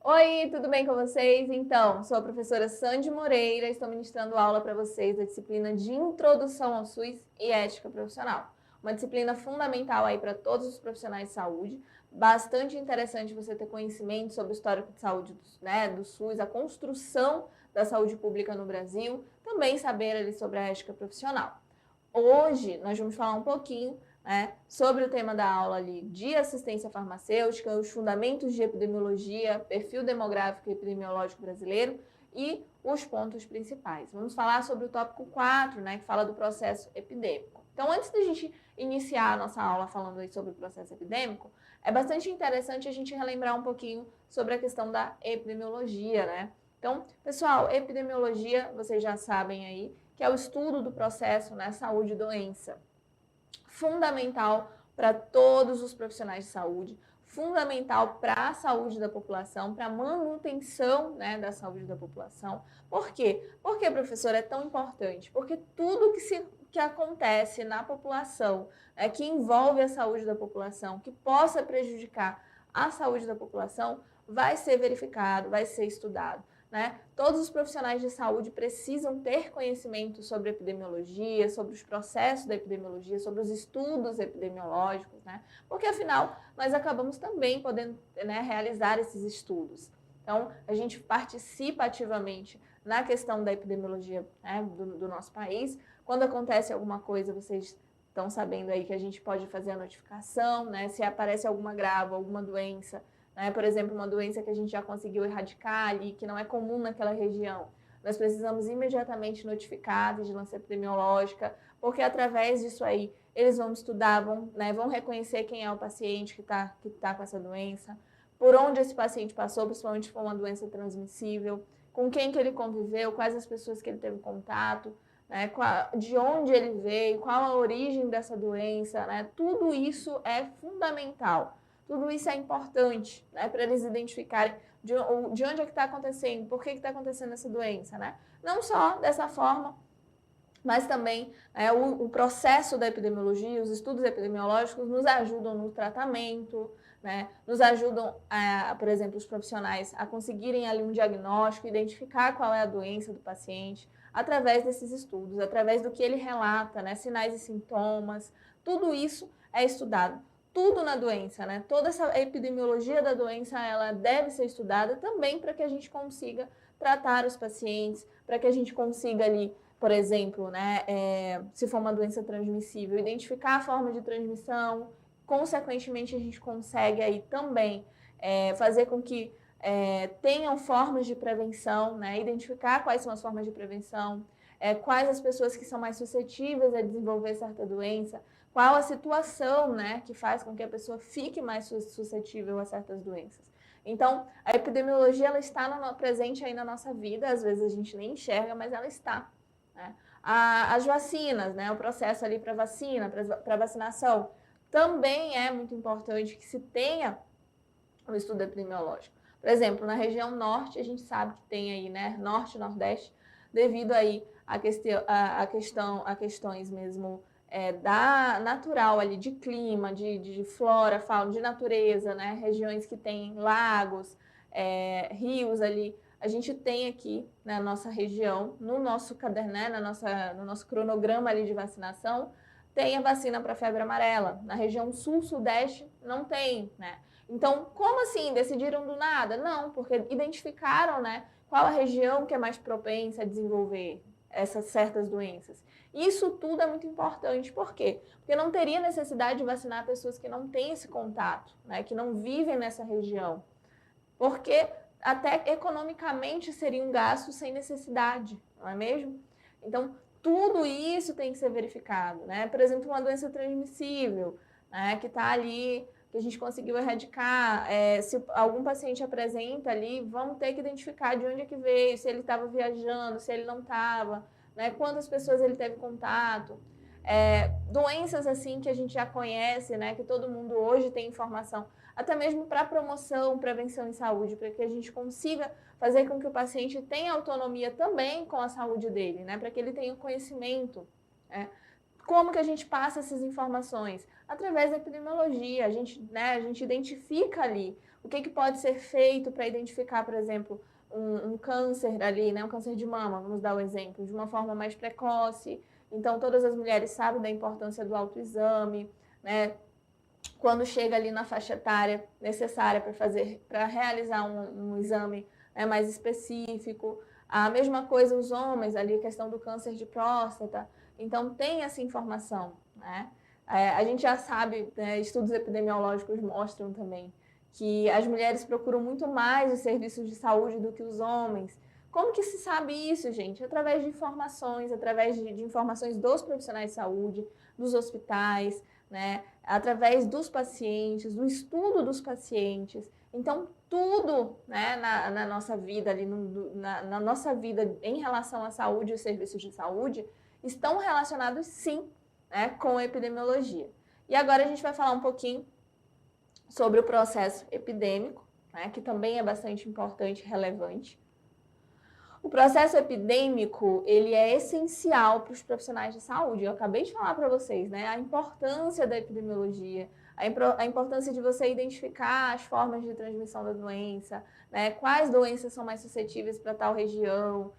Oi, tudo bem com vocês? Então, sou a professora Sandy Moreira, estou ministrando aula para vocês da disciplina de Introdução ao SUS e Ética Profissional. Uma disciplina fundamental aí para todos os profissionais de saúde, bastante interessante você ter conhecimento sobre o histórico de saúde do SUS, a construção da saúde pública no Brasil, também saber ali sobre a ética profissional. Hoje nós vamos falar um pouquinho sobre o tema da aula ali de assistência farmacêutica, os fundamentos de epidemiologia, perfil demográfico e epidemiológico brasileiro e os pontos principais. Vamos falar sobre o tópico 4, que fala do processo epidêmico. Então, antes da gente iniciar a nossa aula falando aí sobre o processo epidêmico, é bastante interessante a gente relembrar um pouquinho sobre a questão da epidemiologia, Então, pessoal, epidemiologia, vocês já sabem aí, que é o estudo do processo, saúde e doença. Fundamental para todos os profissionais de saúde, fundamental para a saúde da população, para a manutenção da saúde da população. Por quê? Por que, professor, é tão importante? Porque tudo que acontece na população, que envolve a saúde da população, que possa prejudicar a saúde da população, vai ser verificado, vai ser estudado. Todos os profissionais de saúde precisam ter conhecimento sobre epidemiologia, sobre os processos da epidemiologia, sobre os estudos epidemiológicos, porque afinal nós acabamos também podendo realizar esses estudos. Então, a gente participa ativamente na questão da epidemiologia do nosso país. Quando acontece alguma coisa, vocês estão sabendo aí que a gente pode fazer a notificação, se aparece alguma grave, alguma doença, por exemplo, uma doença que a gente já conseguiu erradicar ali, que não é comum naquela região. Nós precisamos imediatamente notificar a vigilância epidemiológica, porque através disso aí eles vão estudar, vão reconhecer quem é o paciente que tá com essa doença, por onde esse paciente passou, principalmente se for uma doença transmissível, com quem que ele conviveu, quais as pessoas que ele teve contato, de onde ele veio, qual a origem dessa doença, Tudo isso é fundamental. Tudo isso é importante para eles identificarem de onde é que está acontecendo, por que está acontecendo essa doença. Não só dessa forma, mas também o processo da epidemiologia, os estudos epidemiológicos nos ajudam no tratamento, nos ajudam, por exemplo, os profissionais a conseguirem ali um diagnóstico, identificar qual é a doença do paciente, através desses estudos, através do que ele relata, sinais e sintomas, tudo isso é estudado. Tudo na doença, Toda essa epidemiologia da doença, ela deve ser estudada também para que a gente consiga tratar os pacientes, para que a gente consiga ali, por exemplo, se for uma doença transmissível, identificar a forma de transmissão, consequentemente a gente consegue aí também fazer com que tenham formas de prevenção, identificar quais são as formas de prevenção, quais as pessoas que são mais suscetíveis a desenvolver certa doença, qual a situação que faz com que a pessoa fique mais suscetível a certas doenças. Então, a epidemiologia ela está presente aí na nossa vida, às vezes a gente nem enxerga, mas ela está. As vacinas, o processo ali para vacina, para vacinação, também é muito importante que se tenha um estudo epidemiológico. Por exemplo, na região norte, a gente sabe que tem aí, norte e nordeste, devido aí a questões mesmo da natural ali, de clima, de flora, fauna, de natureza, regiões que tem lagos, rios ali. A gente tem aqui na nossa região, no nosso caderno, no nosso cronograma ali de vacinação, tem a vacina para febre amarela. Na região sul-sudeste não tem, Então, como assim? Decidiram do nada? Não, porque identificaram, qual a região que é mais propensa a desenvolver essas certas doenças. Isso tudo é muito importante. Por quê? Porque não teria necessidade de vacinar pessoas que não têm esse contato, que não vivem nessa região. Porque até economicamente seria um gasto sem necessidade, não é mesmo? Então, tudo isso tem que ser verificado, Por exemplo, uma doença transmissível, que está ali, que a gente conseguiu erradicar, se algum paciente apresenta ali, vamos ter que identificar de onde é que veio, se ele estava viajando, se ele não estava, quantas pessoas ele teve contato. Doenças assim que a gente já conhece, que todo mundo hoje tem informação, até mesmo para promoção, prevenção em saúde, para que a gente consiga fazer com que o paciente tenha autonomia também com a saúde dele, para que ele tenha conhecimento, Como que a gente passa essas informações? Através da epidemiologia, a gente identifica ali o que pode ser feito para identificar, por exemplo, um câncer ali, né, um câncer de mama, vamos dar o exemplo, de uma forma mais precoce. Então, todas as mulheres sabem da importância do autoexame, né? Quando chega ali na faixa etária necessária para realizar um exame, né, mais específico. A mesma coisa os homens, ali a questão do câncer de próstata. Então, tem essa informação, né? A gente já sabe, né, estudos epidemiológicos mostram também que as mulheres procuram muito mais os serviços de saúde do que os homens. Como que se sabe isso, gente? Através de informações, através de informações dos profissionais de saúde, dos hospitais, né? Através dos pacientes, do estudo dos pacientes. Então, tudo, né, na nossa vida, ali na nossa vida em relação à saúde e os serviços de saúde, estão relacionados, sim, né, com a epidemiologia. E agora a gente vai falar um pouquinho sobre o processo epidêmico, né, que também é bastante importante e relevante. O processo epidêmico, ele é essencial para os profissionais de saúde. Eu acabei de falar para vocês, né, a importância da epidemiologia, a importância de você identificar as formas de transmissão da doença, né, quais doenças são mais suscetíveis para tal região,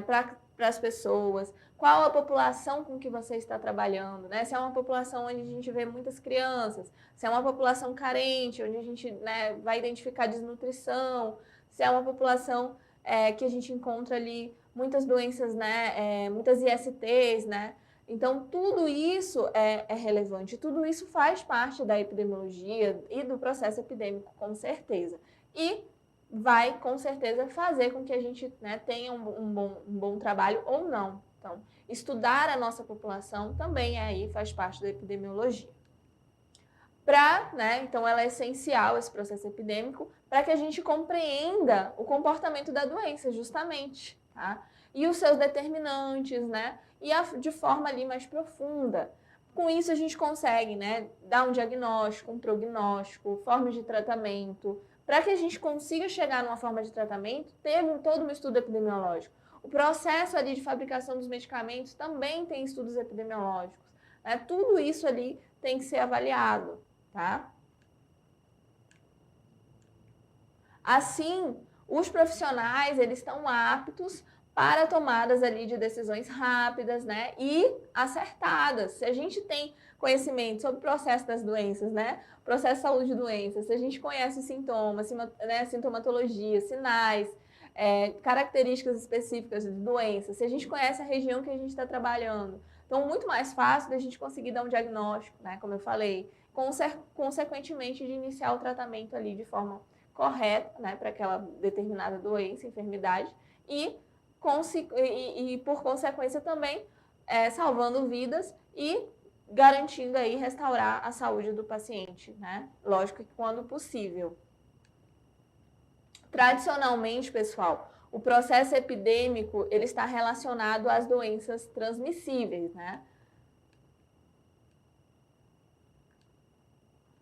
para as pessoas, qual a população com que você está trabalhando, né, se é uma população onde a gente vê muitas crianças, se é uma população carente, onde a gente, né, vai identificar desnutrição, se é uma população que a gente encontra ali muitas doenças, né, muitas ISTs, né? Então, tudo isso é relevante, tudo isso faz parte da epidemiologia e do processo epidêmico, com certeza. E vai, com certeza, fazer com que a gente, né, tenha um bom trabalho ou não. Então, estudar a nossa população também aí faz parte da epidemiologia. Então, ela é essencial, esse processo epidêmico, para que a gente compreenda o comportamento da doença, justamente, tá? E os seus determinantes, né? E de forma ali mais profunda. Com isso, a gente consegue, né, dar um diagnóstico, um prognóstico, formas de tratamento. Para que a gente consiga chegar numa forma de tratamento, teve todo um estudo epidemiológico. O processo ali de fabricação dos medicamentos também tem estudos epidemiológicos, né? Tudo isso ali tem que ser avaliado. Tá? Assim, os profissionais, eles estão aptos para tomadas ali de decisões rápidas, né, e acertadas. Se a gente tem conhecimento sobre o processo das doenças, né, processo de saúde de doenças, se a gente conhece os sintomas, né, sintomatologia, sinais, características específicas de doenças, se a gente conhece a região que a gente está trabalhando, então muito mais fácil da gente conseguir dar um diagnóstico, né, como eu falei, consequentemente de iniciar o tratamento ali de forma correta, né, para aquela determinada doença, enfermidade, e por consequência também salvando vidas e garantindo aí restaurar a saúde do paciente, né? Lógico que quando possível. Tradicionalmente, pessoal, o processo epidêmico ele está relacionado às doenças transmissíveis, né?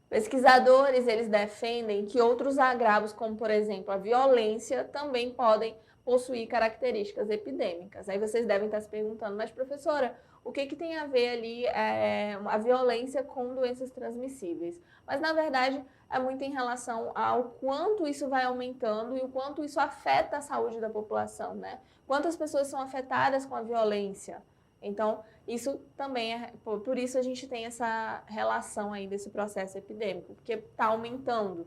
Pesquisadores, eles defendem que outros agravos, como, por exemplo, a violência, também podem possuir características epidêmicas. Aí vocês devem estar se perguntando, mas, professora, o que tem a ver ali a violência com doenças transmissíveis? Mas, na verdade, é muito em relação ao quanto isso vai aumentando e o quanto isso afeta a saúde da população, né? Quantas pessoas são afetadas com a violência? Então, isso também por isso a gente tem essa relação aí desse processo epidêmico, porque está aumentando,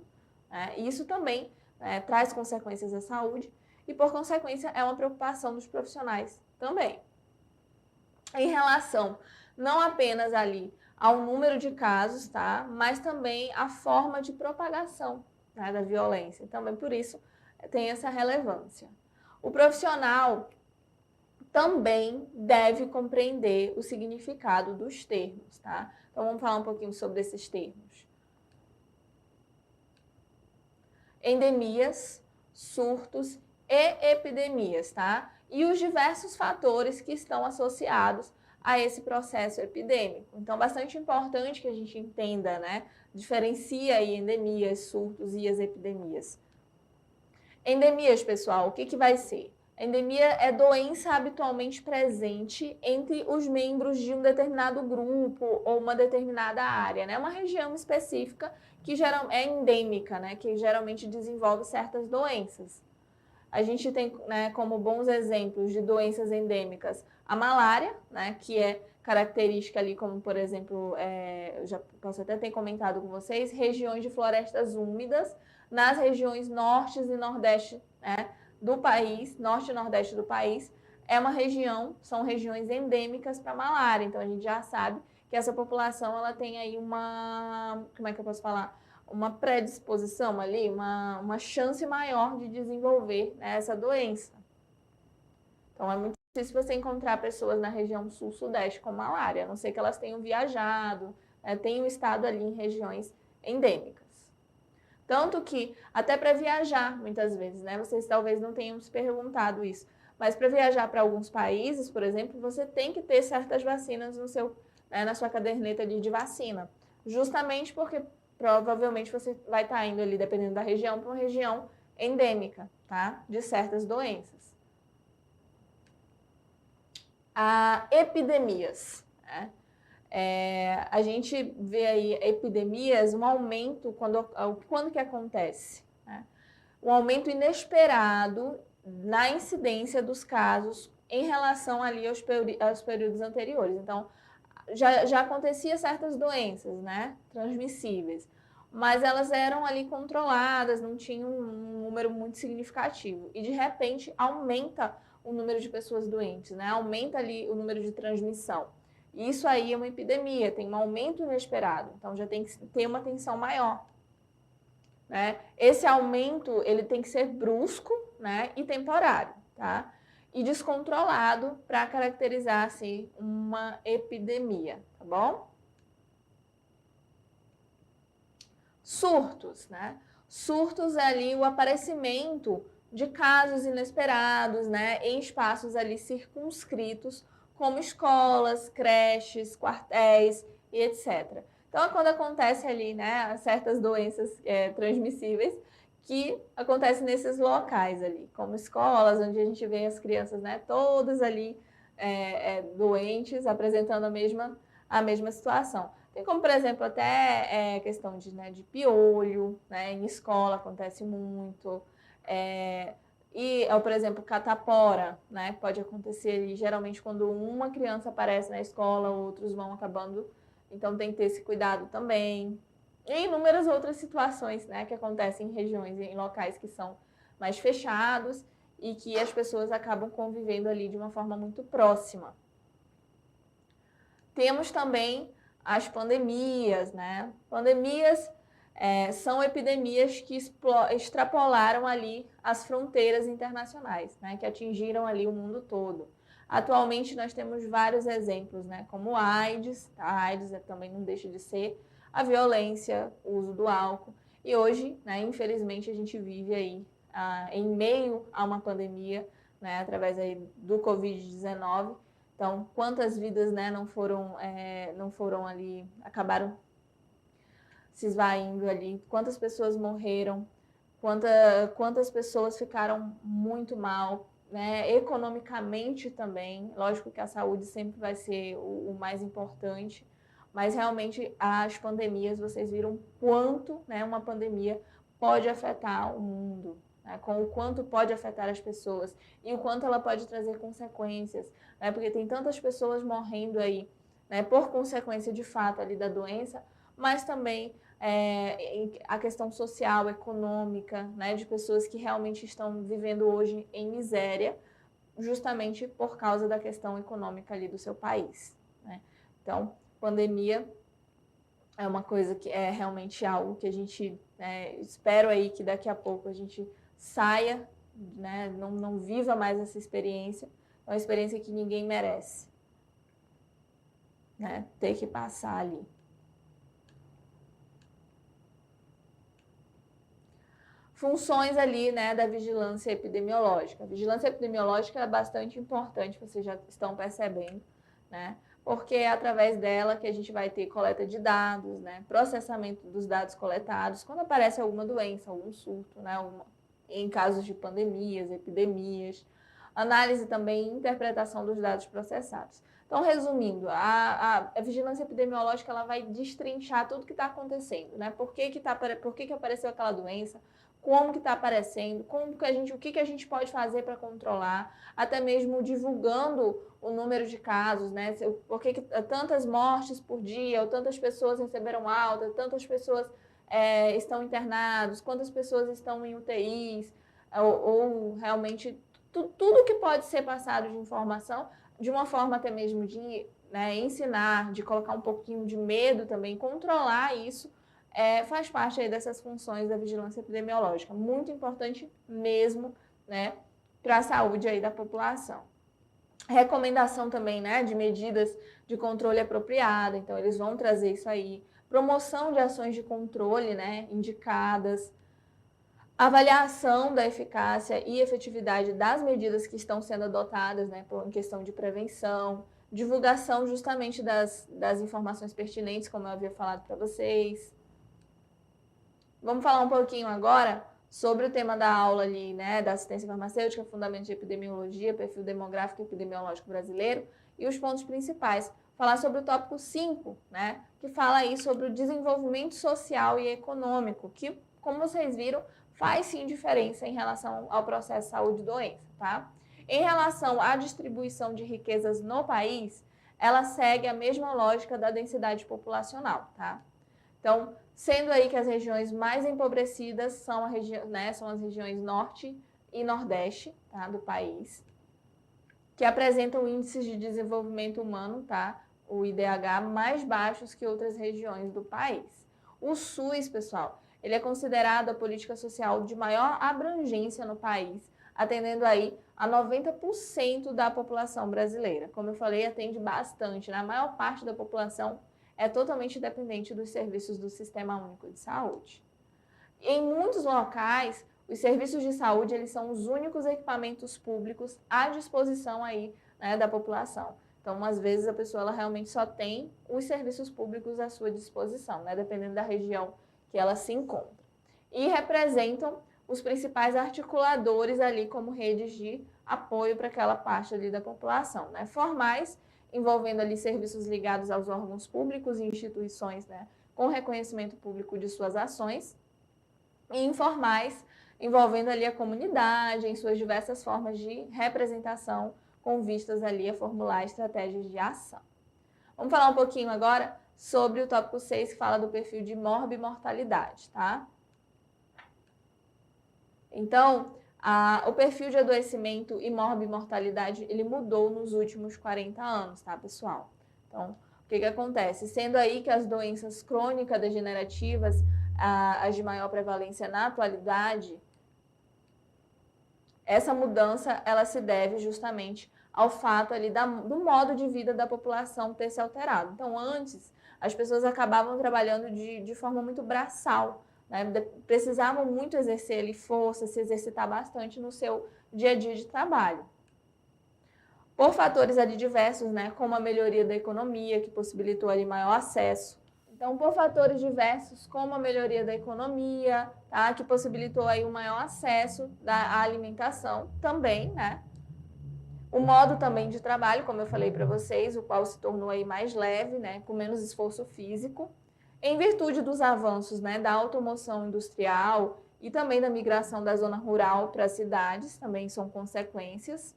né? E isso também traz consequências à saúde e, por consequência, é uma preocupação dos profissionais também. Em relação não apenas ali ao número de casos, tá? Mas também à forma de propagação, né, da violência. Também por isso tem essa relevância. O profissional também deve compreender o significado dos termos, tá? Então, vamos falar um pouquinho sobre esses termos. Endemias, surtos e epidemias, tá? E os diversos fatores que estão associados a esse processo epidêmico. Então, bastante importante que a gente entenda, né? Diferencia aí endemias, surtos e as epidemias. Endemias, pessoal, o que vai ser? A endemia é doença habitualmente presente entre os membros de um determinado grupo ou uma determinada área, né? Uma região específica que é endêmica, né? Que geralmente desenvolve certas doenças. A gente tem, né, como bons exemplos de doenças endêmicas a malária, né? Que é característica ali, como por exemplo, eu já posso até ter comentado com vocês, regiões de florestas úmidas nas regiões norte e nordeste, né, do país, norte e nordeste do país, são regiões endêmicas para malária. Então a gente já sabe que essa população ela tem aí como é que eu posso falar? Uma predisposição ali, uma chance maior de desenvolver, né, essa doença. Então é muito difícil você encontrar pessoas na região sul-sudeste com malária, a não ser que elas tenham viajado, né, tenham estado ali em regiões endêmicas. Tanto que, até para viajar, muitas vezes, né? Vocês talvez não tenham se perguntado isso, mas para viajar para alguns países, por exemplo, você tem que ter certas vacinas na sua caderneta de vacina. Justamente porque provavelmente você vai estar indo ali, dependendo da região, para uma região endêmica, tá? De certas doenças. Epidemias, né? A gente vê aí epidemias, um aumento, quando que acontece? Né? Um aumento inesperado na incidência dos casos em relação ali aos períodos anteriores. Então, já acontecia certas doenças, né, transmissíveis, mas elas eram ali controladas, não tinham um número muito significativo. E, de repente, aumenta o número de pessoas doentes, né? Aumenta ali o número de transmissão. Isso aí é uma epidemia, tem um aumento inesperado, então já tem que ter uma atenção maior. Né? Esse aumento ele tem que ser brusco, né, e temporário, tá? E descontrolado para caracterizar assim, uma epidemia, tá bom? Surtos, né? Surtos é ali o aparecimento de casos inesperados, né, em espaços ali circunscritos, como escolas, creches, quartéis e etc. Então, é quando acontece ali, né, certas doenças transmissíveis que acontecem nesses locais ali, como escolas, onde a gente vê as crianças, né, todas ali doentes, apresentando a mesma situação. Tem como, por exemplo, até questão de piolho, né, em escola acontece muito, por exemplo, catapora, né, pode acontecer ali, geralmente quando uma criança aparece na escola, outros vão acabando, então tem que ter esse cuidado também. E inúmeras outras situações, né, que acontecem em regiões, em locais que são mais fechados e que as pessoas acabam convivendo ali de uma forma muito próxima. Temos também as pandemias, né? Pandemias são epidemias que extrapolaram ali as fronteiras internacionais, né? Que atingiram ali o mundo todo. Atualmente nós temos vários exemplos, né? Como a AIDS, a AIDS também não deixa de ser, a violência, o uso do álcool. E hoje, né, infelizmente, a gente vive aí em meio a uma pandemia, né, através aí do Covid-19. Então, quantas vidas, né, não foram ali, acabaram se esvaindo ali, quantas pessoas morreram, quantas pessoas ficaram muito mal, né, economicamente também. Lógico que a saúde sempre vai ser o mais importante, mas realmente as pandemias, vocês viram quanto, né, uma pandemia pode afetar o mundo, né, com o quanto pode afetar as pessoas e o quanto ela pode trazer consequências, né, porque tem tantas pessoas morrendo aí, né, por consequência de fato ali da doença, mas também a questão social, econômica, né, de pessoas que realmente estão vivendo hoje em miséria, justamente por causa da questão econômica ali do seu país. Né? Então, pandemia é uma coisa que é realmente algo que a gente espero aí que daqui a pouco a gente saia, né, não viva mais essa experiência, é uma experiência que ninguém merece, né, ter que passar ali. Funções ali, né, da vigilância epidemiológica. A vigilância epidemiológica é bastante importante, vocês já estão percebendo, né? Porque é através dela que a gente vai ter coleta de dados, né, processamento dos dados coletados, quando aparece alguma doença, algum surto, né, em casos de pandemias, epidemias, análise também e interpretação dos dados processados. Então, resumindo, a vigilância epidemiológica ela vai destrinchar tudo que está acontecendo, né? Por que apareceu aquela doença, como que está aparecendo, o que a gente pode fazer para controlar, até mesmo divulgando o número de casos, né? Por que tantas mortes por dia, ou tantas pessoas receberam alta, tantas pessoas estão internados, quantas pessoas estão em UTIs, ou realmente tudo que pode ser passado de informação, de uma forma até mesmo de, né, ensinar, de colocar um pouquinho de medo também, controlar isso, faz parte aí dessas funções da vigilância epidemiológica. Muito importante mesmo, né, para a saúde aí da população. Recomendação também, né, de medidas de controle apropriada, então eles vão trazer isso aí. Promoção de ações de controle, né, indicadas. Avaliação da eficácia e efetividade das medidas que estão sendo adotadas, né, em questão de prevenção, divulgação justamente das informações pertinentes, como eu havia falado para vocês. Vamos falar um pouquinho agora sobre o tema da aula ali, né, da assistência farmacêutica, fundamentos de epidemiologia, perfil demográfico e epidemiológico brasileiro e os pontos principais. Falar sobre o tópico 5, né, que fala aí sobre o desenvolvimento social e econômico, que, como vocês viram, faz sim diferença em relação ao processo saúde e doença, tá? Em relação à distribuição de riquezas no país, ela segue a mesma lógica da densidade populacional, tá? Então, sendo aí que as regiões mais empobrecidas são, são as regiões norte e nordeste, tá, do país, que apresentam índices de desenvolvimento humano, tá, o IDH, mais baixos que outras regiões do país. O SUS, pessoal, ele é considerado a política social de maior abrangência no país, atendendo aí a 90% da população brasileira. Como eu falei, atende bastante, né? A maior parte da população é totalmente dependente dos serviços do Sistema Único de Saúde. Em muitos locais, os serviços de saúde eles são os únicos equipamentos públicos à disposição aí, né, da população. Então, às vezes, a pessoa ela realmente só tem os serviços públicos à sua disposição, né, dependendo da região que ela se encontra. E representam os principais articuladores ali como redes de apoio para aquela parte ali da população, né, formais, envolvendo ali serviços ligados aos órgãos públicos e instituições, né, com reconhecimento público de suas ações, e informais, envolvendo ali a comunidade em suas diversas formas de representação, com vistas ali a formular estratégias de ação. Vamos falar um pouquinho agora sobre o tópico 6, que fala do perfil de morbimortalidade, tá? Então, o perfil de adoecimento e morbimortalidade, ele mudou nos últimos 40 anos, tá, pessoal? Então, o que acontece? Sendo aí que as doenças crônicas degenerativas, as de maior prevalência na atualidade, essa mudança, ela se deve justamente ao fato ali do modo de vida da população ter se alterado. Então, antes, as pessoas acabavam trabalhando de forma muito braçal, né? Precisavam muito exercer ali força, se exercitar bastante no seu dia a dia de trabalho. Por fatores ali diversos, né, como a melhoria da economia, que possibilitou ali maior acesso. Então, por fatores diversos, como a melhoria da economia, tá, que possibilitou aí um maior acesso à alimentação também, né? O modo também de trabalho, como eu falei para vocês, o qual se tornou aí mais leve, né, com menos esforço físico, em virtude dos avanços, né, da automoção industrial e também da migração da zona rural para as cidades, também são consequências.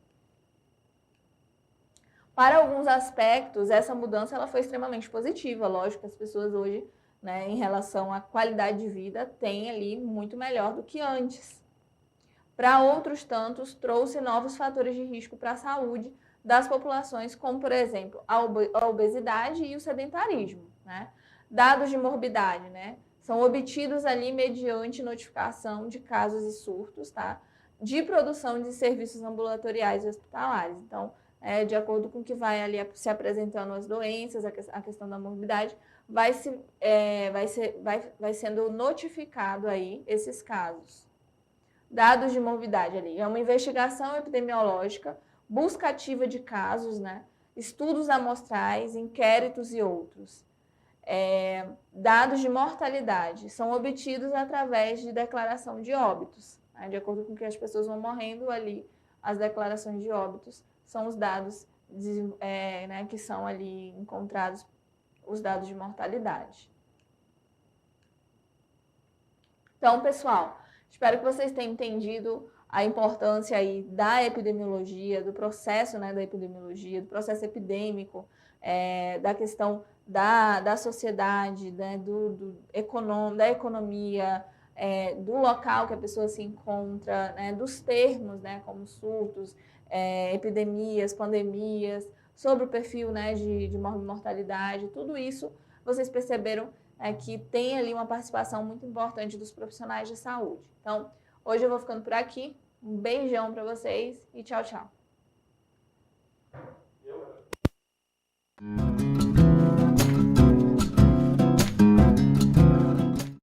Para alguns aspectos, essa mudança ela foi extremamente positiva. Lógico que as pessoas hoje, né, em relação à qualidade de vida, têm ali muito melhor do que antes. Para outros tantos, trouxe novos fatores de risco para a saúde das populações, como, por exemplo, a obesidade e o sedentarismo, né? Dados de morbidade, né, são obtidos ali mediante notificação de casos e surtos, tá? De produção de serviços ambulatoriais e hospitalares. Então, de acordo com o que vai ali se apresentando as doenças, a questão da morbidade, vai sendo notificado aí esses casos. Dados de morbidade ali, é uma investigação epidemiológica, busca ativa de casos, né? Estudos amostrais, inquéritos e outros. Dados de mortalidade são obtidos através de declaração de óbitos, né? De acordo com que as pessoas vão morrendo ali as declarações de óbitos são os dados né, que são ali encontrados, os dados de mortalidade. Então, pessoal, espero que vocês tenham entendido a importância aí da epidemiologia, do processo, né, da epidemiologia, do processo epidêmico, da questão da sociedade, né, da economia, do local que a pessoa se encontra, né, dos termos, né, como surtos, epidemias, pandemias, sobre o perfil, né, de mortalidade, tudo isso vocês perceberam que tem ali uma participação muito importante dos profissionais de saúde. Então, hoje eu vou ficando por aqui. Um beijão para vocês e tchau, tchau.